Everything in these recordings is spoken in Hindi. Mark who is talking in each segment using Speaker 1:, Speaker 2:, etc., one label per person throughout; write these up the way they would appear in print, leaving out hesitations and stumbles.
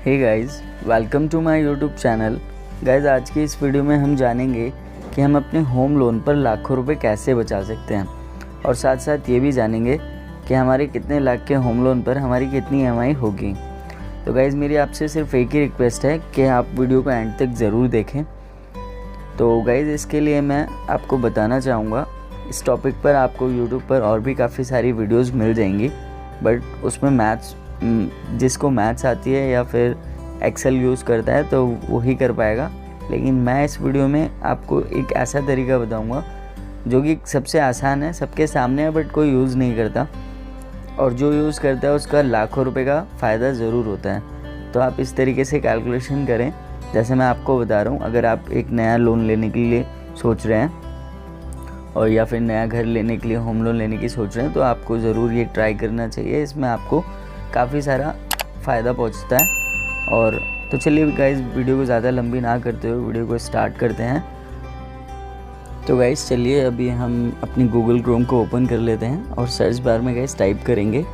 Speaker 1: Hey guys, welcome to my YouTube channel. Guys, आज की इस वीडियो में हम जानेंगे कि हम अपने होम लोन पर लाखों रुपए कैसे बचा सकते हैं और साथ साथ ये भी जानेंगे कि हमारे कितने लाख के होम लोन पर हमारी कितनी ईएमआई होगी। तो गाइस, मेरी आपसे सिर्फ एक ही रिक्वेस्ट है कि आप वीडियो को एंड तक ज़रूर देखें। तो गाइस, इसके लिए मैं आपको बताना चाहूँगा, इस टॉपिक पर आपको यूट्यूब पर और भी काफ़ी सारी वीडियोज़ मिल जाएंगी, बट उसमें मैथ्स जिसको मैथ्स आती है या फिर एक्सेल यूज़ करता है तो वही कर पाएगा। लेकिन मैं इस वीडियो में आपको एक ऐसा तरीका बताऊंगा जो कि सबसे आसान है, सबके सामने है, बट कोई यूज़ नहीं करता, और जो यूज़ करता है उसका लाखों रुपए का फ़ायदा ज़रूर होता है। तो आप इस तरीके से कैलकुलेशन करें जैसे मैं आपको बता रहा हूँ। अगर आप एक नया लोन लेने के लिए सोच रहे हैं और या फिर नया घर लेने के लिए होम लोन लेने की सोच रहे हैं तो आपको ज़रूर ये ट्राई करना चाहिए। इसमें आपको काफ़ी सारा फ़ायदा पहुंचता है। और तो चलिए गाइस, वीडियो को ज़्यादा लंबी ना करते हुए वीडियो को स्टार्ट करते हैं। तो गाइस चलिए, अभी हम अपनी गूगल क्रोम को ओपन कर लेते हैं और सर्च बार में गाइस टाइप करेंगे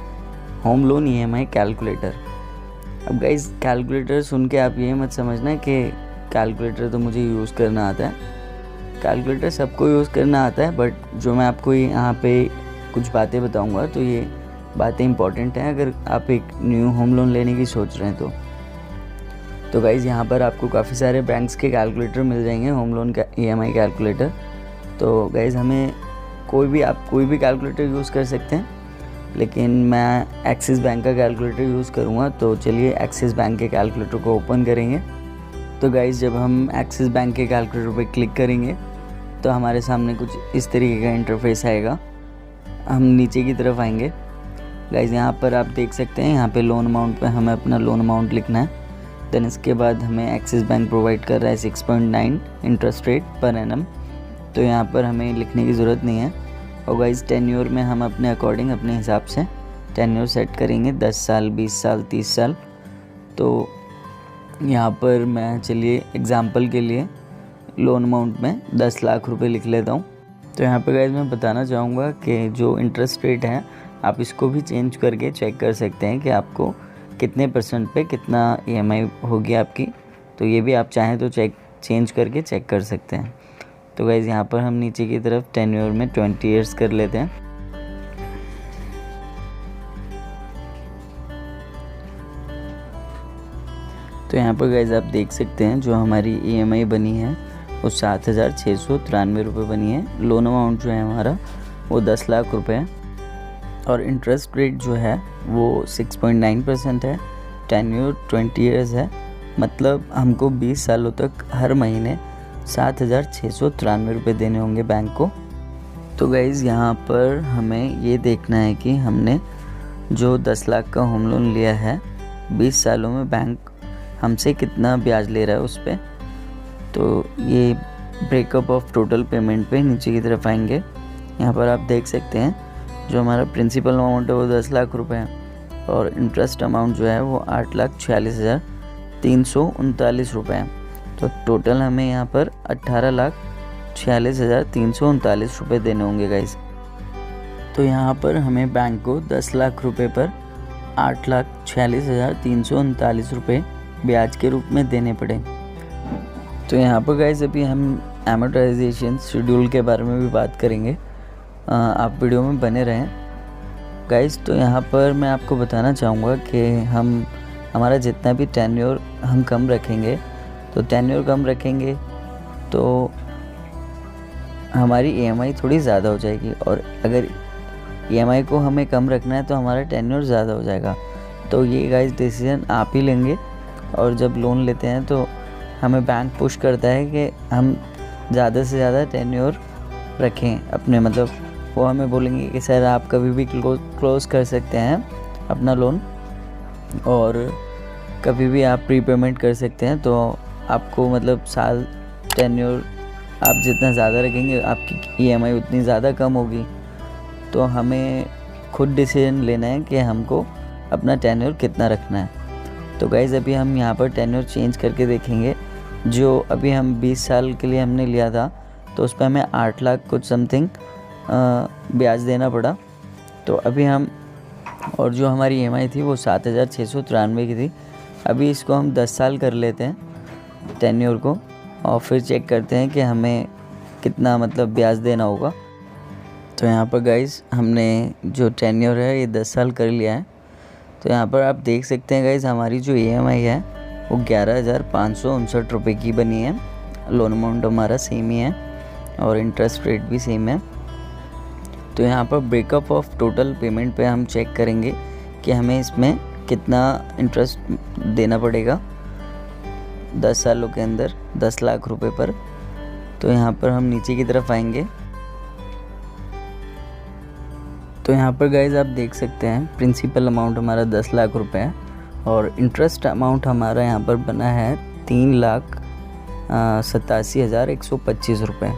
Speaker 1: होम लोन ईएमआई कैलकुलेटर। अब गाइस, कैलकुलेटर सुन के आप ये मत समझना कि कैलकुलेटर तो मुझे यूज़ करना आता है। कैलकुलेटर सबको यूज़ करना आता है, बट जो मैं आपको यहाँ पे कुछ बातें बताऊँगा तो ये बातें इंपॉर्टेंट हैं अगर आप एक न्यू होम लोन लेने की सोच रहे हैं तो गाइज़, यहाँ पर आपको काफ़ी सारे बैंक्स के कैलकुलेटर मिल जाएंगे, होम लोन का ईएमआई कैलकुलेटर। तो गाइज़, हमें आप कोई भी कैलकुलेटर यूज़ कर सकते हैं, लेकिन मैं एक्सिस बैंक का कैलकुलेटर यूज़ करूँगा। तो चलिए एक्सिस बैंक के कैलकुलेटर को ओपन करेंगे। तो गाइज़, जब हम एक्सिस बैंक के कैलकुलेटर पर क्लिक करेंगे तो हमारे सामने कुछ इस तरीके का इंटरफेस आएगा। हम नीचे की तरफ आएंगे। गाइज़, यहाँ पर आप देख सकते हैं, यहाँ पे लोन अमाउंट पे हमें अपना लोन अमाउंट लिखना है। देन इसके बाद हमें एक्सिस बैंक प्रोवाइड कर रहा है 6.9 इंटरेस्ट रेट पर एनम। तो यहाँ पर हमें लिखने की ज़रूरत नहीं है। और गाइज़, टेन्योर में हम अपने अकॉर्डिंग अपने हिसाब से टेन्योर सेट करेंगे, 10 साल, 20 साल, 30 साल। तो यहाँ पर मैं चलिए एग्ज़ाम्पल के लिए लोन अमाउंट में 10 लाख रुपये लिख लेता हूँ। तो यहाँ पर गाइज़ मैं बताना चाहूँगा कि जो इंटरेस्ट रेट है आप इसको भी चेंज करके चेक कर सकते हैं कि आपको कितने परसेंट पे कितना ईएमआई होगी आपकी। तो ये भी आप चाहें तो चेंज करके चेक कर सकते हैं। तो गाइज़, यहाँ पर हम नीचे की तरफ टेन्योर में 20 ईयर्स कर लेते हैं। तो यहाँ पर गाइज़ आप देख सकते हैं जो हमारी ईएमआई बनी है वो 7,693 रुपये बनी है। लोन अमाउंट जो है हमारा वो 10 लाख रुपये है और इंटरेस्ट रेट जो है वो 6.9% है। टेन्योर 20 ईयर्स है, मतलब हमको 20 सालों तक हर महीने 7,693 रुपये देने होंगे बैंक को। तो गाइज़, यहाँ पर हमें ये देखना है कि हमने जो 10 लाख का होम लोन लिया है 20 सालों में बैंक हमसे कितना ब्याज ले रहा है उस पर। तो ये ब्रेकअप ऑफ टोटल पेमेंट पे नीचे की तरफ आएंगे। यहाँ पर आप देख सकते हैं जो हमारा प्रिंसिपल अमाउंट है वो 10 लाख रुपए है और इंटरेस्ट अमाउंट जो है वो 8,46,339 रुपये है। तो टोटल हमें यहाँ पर 18,46,339 रुपये देने होंगे गाइस। तो यहाँ पर हमें बैंक को 10 लाख रुपए पर 8,46,339 रुपये ब्याज के रूप में देने पड़े। तो यहाँ पर गाइस अभी हम एमोर्टाइजेशन शेड्यूल के बारे में भी बात करेंगे, आप वीडियो में बने रहें गाइस। तो यहाँ पर मैं आपको बताना चाहूँगा कि हमारा जितना भी टेन्योर हम कम रखेंगे, तो टेन्योर कम रखेंगे तो हमारी ईएमआई थोड़ी ज़्यादा हो जाएगी, और अगर ईएमआई को हमें कम रखना है तो हमारा टेन्योर ज़्यादा हो जाएगा। तो ये गाइस डिसीजन आप ही लेंगे। और जब लोन लेते हैं तो हमें बैंक पुश करता है कि हम ज़्यादा से ज़्यादा टेन्योर रखें अपने, मतलब वो हमें बोलेंगे कि सर आप कभी भी क्लोज़ कर सकते हैं अपना लोन और कभी भी आप प्रीपेमेंट कर सकते हैं। तो आपको मतलब साल टेन्योर आप जितना ज़्यादा रखेंगे आपकी ईएमआई उतनी ज़्यादा कम होगी। तो हमें खुद डिसीजन लेना है कि हमको अपना टेन्योर कितना रखना है। तो गाइज़, अभी हम यहाँ पर टेन्योर चेंज करके देखेंगे। जो अभी हम 20 साल के लिए हमने लिया था तो उस पर हमें 8 लाख कुछ समथिंग ब्याज देना पड़ा। तो अभी हम, और जो हमारी ईएमआई थी वो 7,693 की थी, अभी इसको हम 10 साल कर लेते हैं टेन्योर को, और फिर चेक करते हैं कि हमें कितना मतलब ब्याज देना होगा। तो यहाँ पर गाइज़ हमने जो टेन्योर है ये 10 साल कर लिया है। तो यहाँ पर आप देख सकते हैं गाइज़ हमारी जो EMI है वो 11,559 रुपये की बनी है। लोन अमाउंट हमारा सेम ही है और इंटरेस्ट रेट भी सेम है। तो यहाँ पर ब्रेकअप ऑफ टोटल पेमेंट पे हम चेक करेंगे कि हमें इसमें कितना इंटरेस्ट देना पड़ेगा 10 सालों के अंदर 10 लाख रुपए पर। तो यहाँ पर हम नीचे की तरफ आएंगे। तो यहाँ पर गाइज़ आप देख सकते हैं प्रिंसिपल अमाउंट हमारा 10 लाख रुपए है और इंटरेस्ट अमाउंट हमारा यहाँ पर बना है 3,87,125 रुपये।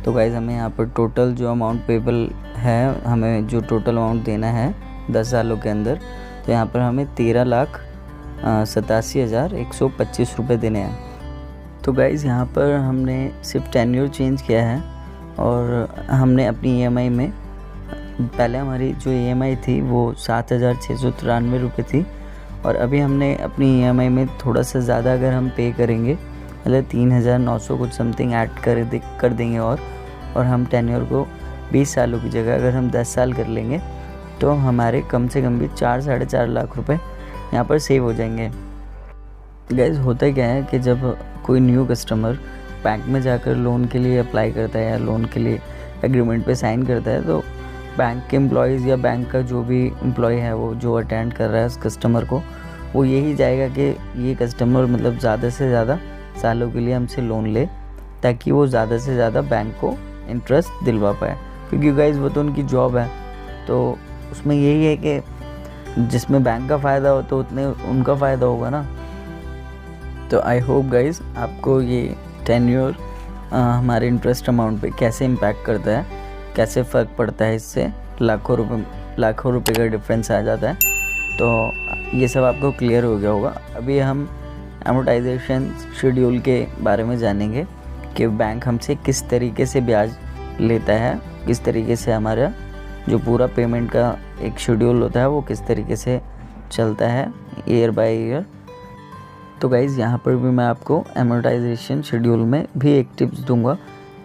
Speaker 1: तो गाइज़ हमें यहाँ पर टोटल जो अमाउंट पेबल है, हमें जो टोटल अमाउंट देना है 10 सालों के अंदर, तो यहाँ पर हमें 13,87,125 रुपये देने हैं। तो गाइज़ यहाँ पर हमने सिर्फ टेन्योर चेंज किया है और हमने अपनी EMI में, पहले हमारी जो EMI थी वो 7,693 रुपये थी और अभी हमने अपनी EMI में थोड़ा सा ज़्यादा अगर हम पे करेंगे, मतलब 3,900 कुछ समथिंग ऐड कर देंगे और हम टेन्योर को 20 सालों की जगह अगर हम 10 साल कर लेंगे तो हमारे कम से कम भी 4-4.5 लाख रुपए यहाँ पर सेव हो जाएंगे। गाइज़ होता क्या है कि जब कोई न्यू कस्टमर बैंक में जाकर लोन के लिए अप्लाई करता है या लोन के लिए एग्रीमेंट पे साइन करता है, तो बैंक के एम्प्लॉयज़ या बैंक का जो भी एम्प्लॉय है वो जो अटेंड कर रहा है उस कस्टमर को, वो यही जाएगा कि ये कस्टमर मतलब ज़्यादा से ज़्यादा सालों के लिए हमसे लोन ले ताकि वो ज़्यादा से ज़्यादा बैंक को इंटरेस्ट दिलवा पाए, क्योंकि गाइज़ वो तो उनकी जॉब है। तो उसमें यही है कि जिसमें बैंक का फ़ायदा हो तो उतने उनका फ़ायदा होगा ना। तो आई होप गाइज़ आपको ये टेन्योर हमारे इंटरेस्ट अमाउंट पे कैसे इम्पैक्ट करता है, कैसे फ़र्क पड़ता है, इससे लाखों रुपए का डिफरेंस आ जाता है। तो ये सब आपको क्लियर हो गया होगा। अभी हम एमोर्टाइजेशन शेड्यूल के बारे में जानेंगे कि बैंक हमसे किस तरीके से ब्याज लेता है, किस तरीके से हमारा जो पूरा पेमेंट का एक शेड्यूल होता है वो किस तरीके से चलता है ईयर बाय ईयर। तो गाइज़ यहाँ पर भी मैं आपको एमोर्टाइजेशन शेड्यूल में भी एक टिप्स दूंगा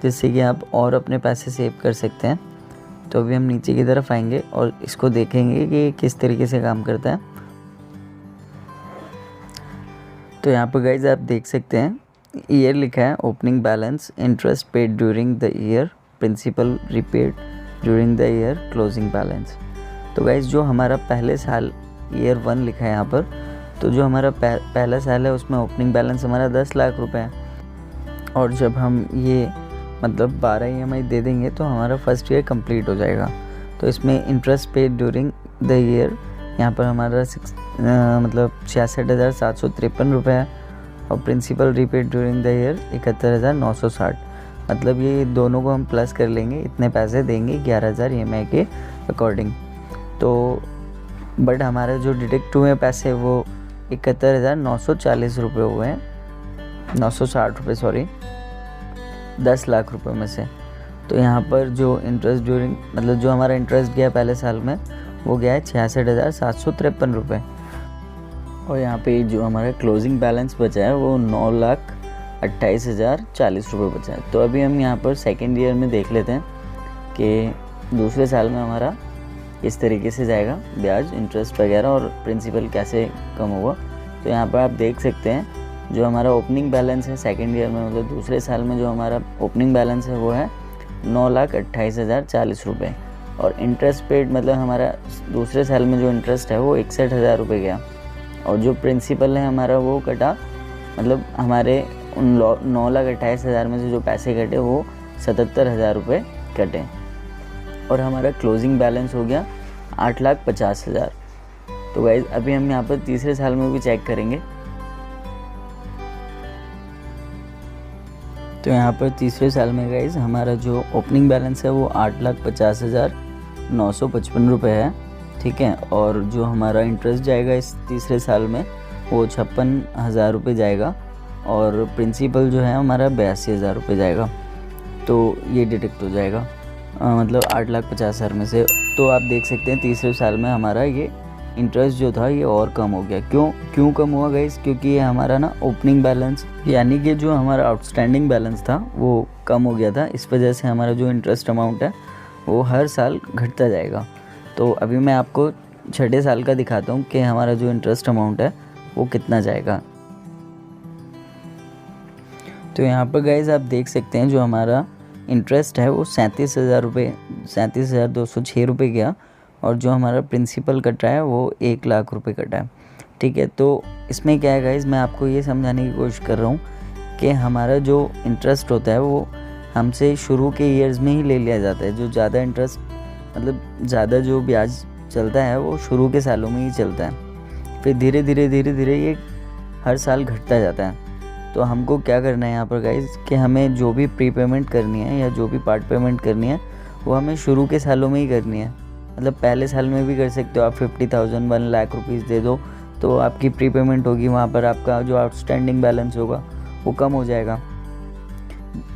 Speaker 1: जिससे कि आप और अपने पैसे सेव कर सकते हैं। तो अभी हम नीचे की तरफ आएंगे और इसको देखेंगे कि किस तरीके से काम करता है। तो यहाँ पर गाइज़ आप देख सकते हैं ईयर लिखा है, opening balance, interest paid during the year, principal repaid during the year, closing balance. तो गाइज़ जो हमारा पहले साल ईयर 1 लिखा है यहाँ पर, तो जो हमारा पहला साल है उसमें ओपनिंग बैलेंस हमारा 10 लाख रुपए है और जब हम ये मतलब 12 EMI दे देंगे तो हमारा फर्स्ट ईयर कंप्लीट हो जाएगा। तो इसमें interest paid during the year यहाँ पर हमारा 66,753 रुपये है और principal repaid during the year 71,960। मतलब ये दोनों को हम प्लस कर लेंगे, इतने पैसे देंगे 11,000 EMI के अकॉर्डिंग। तो बट हमारा जो डिडक्ट हुए पैसे वो 71,940 रुपये हुए हैं, 960 रुपये सॉरी, 10 लाख रुपए में से। तो यहाँ पर जो इंटरेस्ट ड्यूरिंग मतलब जो हमारा इंटरेस्ट गया पहले साल में वो गया है 66,753 रुपये और यहाँ पे जो हमारा क्लोजिंग बैलेंस बचा है वो 9,28,040 रुपये बचा है। तो अभी हम यहाँ पर सेकेंड ईयर में देख लेते हैं कि दूसरे साल में हमारा इस तरीके से जाएगा ब्याज, इंटरेस्ट वगैरह और प्रिंसिपल कैसे कम होगा। तो यहाँ पर आप देख सकते हैं जो हमारा ओपनिंग बैलेंस है सेकेंड ईयर में, मतलब दूसरे साल में जो हमारा ओपनिंग बैलेंस है वो है 9,28,040 रुपये और इंटरेस्ट पेड मतलब हमारा दूसरे साल में जो इंटरेस्ट है वो 61,000 रुपये गया और जो प्रिंसिपल है हमारा वो कटा, मतलब हमारे उन 9,28,000 में से जो पैसे कटे वो 77,000 रुपये कटे और हमारा क्लोजिंग बैलेंस हो गया 8,50,000। तो गाइज अभी हम यहाँ पर तीसरे साल में भी चेक करेंगे। तो यहाँ पर तीसरे साल में गाइज हमारा जो ओपनिंग बैलेंस है वो 8,50,955 रुपये है, ठीक है। और जो हमारा इंटरेस्ट जाएगा इस तीसरे साल में वो 56,000 रुपये जाएगा और प्रिंसिपल जो है हमारा 82,000 रुपये जाएगा। तो ये डिडक्ट हो जाएगा मतलब 8,50,000 में से। तो आप देख सकते हैं तीसरे साल में हमारा ये इंटरेस्ट जो था ये और कम हो गया। क्यों कम हुआ गाइस? क्योंकि ये हमारा ना ओपनिंग बैलेंस यानी कि जो हमारा आउटस्टैंडिंग बैलेंस था वो कम हो गया था। इस वजह से हमारा जो इंटरेस्ट अमाउंट है वो हर साल घटता जाएगा। तो अभी मैं आपको छठे साल का दिखाता हूँ कि हमारा जो इंटरेस्ट अमाउंट है वो कितना जाएगा। तो यहाँ पर गाइस आप देख सकते हैं जो हमारा इंटरेस्ट है वो 37,206 रुपये गया, और जो हमारा प्रिंसिपल कट रहा है वो 1 लाख रुपए कटा है। ठीक है, तो इसमें क्या है गाइस, मैं आपको ये समझाने की कोशिश कर रहा हूँ कि हमारा जो इंटरेस्ट होता है वो हमसे शुरू के ईयर्स में ही ले लिया जाता है। जो ज़्यादा इंटरेस्ट मतलब ज़्यादा जो ब्याज चलता है वो शुरू के सालों में ही चलता है, फिर धीरे धीरे ये हर साल घटता जाता है। तो हमको क्या करना है यहाँ पर गाइस कि हमें जो भी प्री पेमेंट करनी है या जो भी पार्ट पेमेंट करनी है वो हमें शुरू के सालों में ही करनी है। मतलब पहले साल में भी कर सकते हो आप 50,000 1 लाख रुपीज़ दे दो तो आपकी प्री पेमेंट होगी, वहाँ पर आपका जो आउटस्टैंडिंग बैलेंस होगा वो कम हो जाएगा।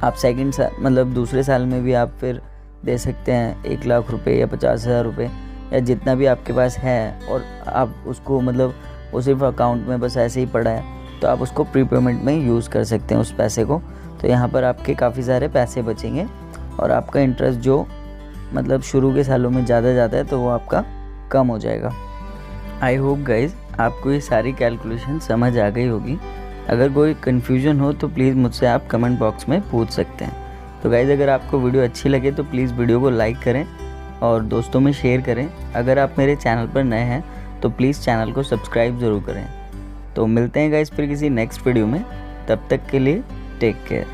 Speaker 1: आप सेकंड साल मतलब दूसरे साल में भी आप फिर दे सकते हैं 1 लाख रुपए या 50,000 रुपये या जितना भी आपके पास है, और आप उसको मतलब वो सिर्फ अकाउंट में बस ऐसे ही पड़ा है तो आप उसको प्री पेमेंट में यूज़ कर सकते हैं उस पैसे को। तो यहाँ पर आपके काफ़ी सारे पैसे बचेंगे और आपका इंटरेस्ट जो मतलब शुरू के सालों में ज़्यादा जाता है तो वो आपका कम हो जाएगा। आई होप गाइज आपको ये सारी कैलकुलेशन समझ आ गई होगी। अगर कोई कन्फ्यूजन हो तो प्लीज़ मुझसे आप कमेंट बॉक्स में पूछ सकते हैं। तो गाइज अगर आपको वीडियो अच्छी लगे तो प्लीज़ वीडियो को लाइक करें और दोस्तों में शेयर करें। अगर आप मेरे चैनल पर नए हैं तो प्लीज़ चैनल को सब्सक्राइब ज़रूर करें। तो मिलते हैं गाइज फिर किसी नेक्स्ट वीडियो में, तब तक के लिए टेक केयर।